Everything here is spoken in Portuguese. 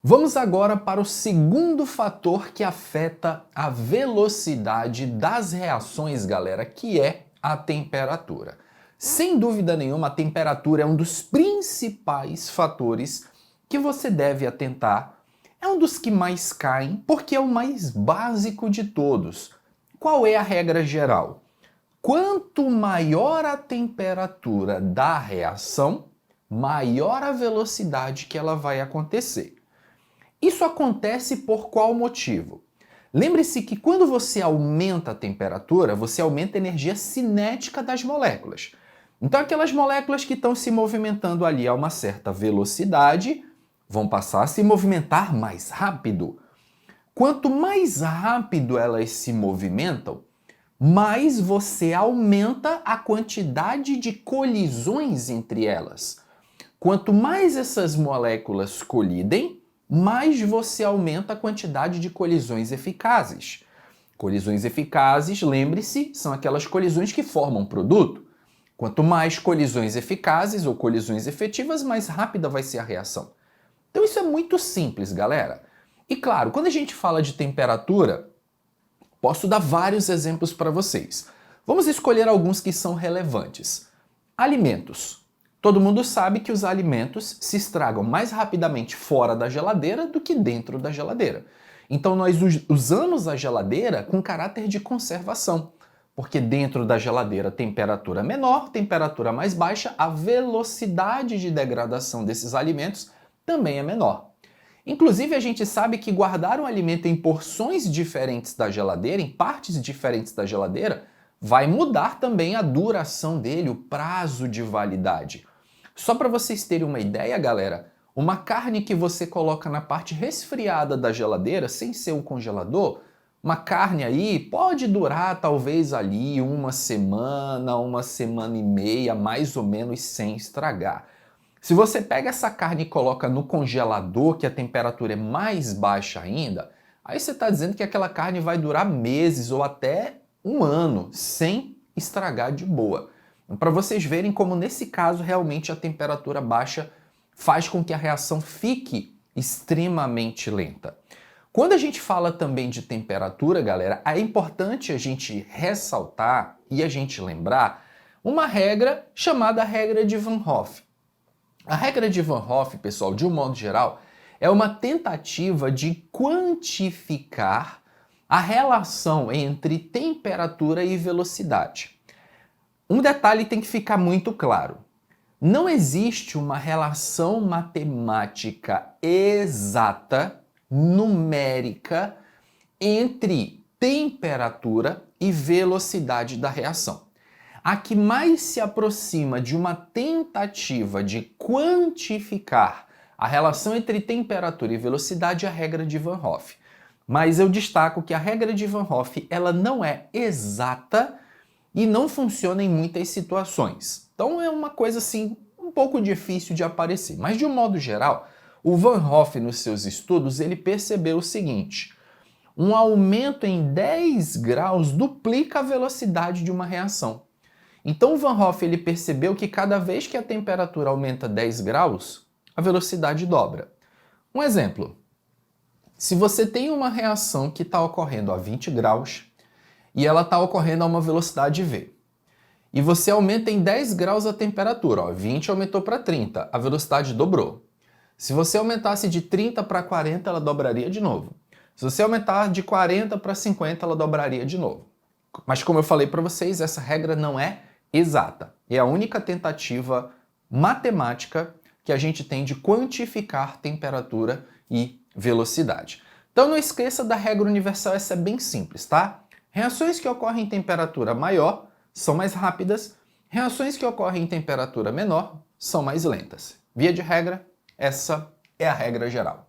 Vamos agora para o segundo fator que afeta a velocidade das reações, galera, que é a temperatura. Sem dúvida nenhuma, a temperatura é um dos principais fatores que você deve atentar. É um dos que mais caem, porque é o mais básico de todos. Qual é a regra geral? Quanto maior a temperatura da reação, maior a velocidade que ela vai acontecer. Isso acontece por qual motivo? Lembre-se que quando você aumenta a temperatura, você aumenta a energia cinética das moléculas. Então aquelas moléculas que estão se movimentando ali a uma certa velocidade vão passar a se movimentar mais rápido. Quanto mais rápido elas se movimentam, mais você aumenta a quantidade de colisões entre elas. Quanto mais essas moléculas colidem, mais você aumenta a quantidade de colisões eficazes. Colisões eficazes, lembre-se, são aquelas colisões que formam produto. Quanto mais colisões eficazes ou colisões efetivas, mais rápida vai ser a reação. Então isso é muito simples, galera. E claro, quando a gente fala de temperatura, posso dar vários exemplos para vocês. Vamos escolher alguns que são relevantes. Alimentos. Todo mundo sabe que os alimentos se estragam mais rapidamente fora da geladeira do que dentro da geladeira. Então nós usamos a geladeira com caráter de conservação, porque dentro da geladeira temperatura menor, temperatura mais baixa, a velocidade de degradação desses alimentos também é menor. Inclusive a gente sabe que guardar um alimento em porções diferentes da geladeira, em partes diferentes da geladeira, vai mudar também a duração dele, o prazo de validade. Só para vocês terem uma ideia, galera, uma carne que você coloca na parte resfriada da geladeira, sem ser o congelador, uma carne aí pode durar talvez ali uma semana e meia, mais ou menos, sem estragar. Se você pega essa carne e coloca no congelador, que a temperatura é mais baixa ainda, aí você está dizendo que aquela carne vai durar meses ou até um ano sem estragar de boa. Para vocês verem como nesse caso realmente a temperatura baixa faz com que a reação fique extremamente lenta. Quando a gente fala também de temperatura, galera, é importante a gente ressaltar e a gente lembrar uma regra chamada regra de Van Hoff. A regra de Van Hoff, pessoal, de um modo geral, é uma tentativa de quantificar a relação entre temperatura e velocidade. Um detalhe tem que ficar muito claro. Não existe uma relação matemática exata, numérica, entre temperatura e velocidade da reação. A que mais se aproxima de uma tentativa de quantificar a relação entre temperatura e velocidade é a regra de Van Hoff. Mas eu destaco que a regra de Van Hoff ela não é exata e não funciona em muitas situações. Então é uma coisa assim um pouco difícil de aparecer. Mas de um modo geral, o Van Hoff nos seus estudos ele percebeu o seguinte: um aumento em 10 graus duplica a velocidade de uma reação. Então o Van Hoff ele percebeu que cada vez que a temperatura aumenta 10 graus, a velocidade dobra. Um exemplo: se você tem uma reação que está ocorrendo a 20 graus, e ela está ocorrendo a uma velocidade v. E você aumenta em 10 graus a temperatura, ó, 20 aumentou para 30, a velocidade dobrou. Se você aumentasse de 30 para 40, ela dobraria de novo. Se você aumentar de 40 para 50, ela dobraria de novo. Mas como eu falei para vocês, essa regra não é exata. É a única tentativa matemática que a gente tem de quantificar temperatura e velocidade. Então não esqueça da regra universal, essa é bem simples, tá? Reações que ocorrem em temperatura maior são mais rápidas, reações que ocorrem em temperatura menor são mais lentas. Via de regra, essa é a regra geral.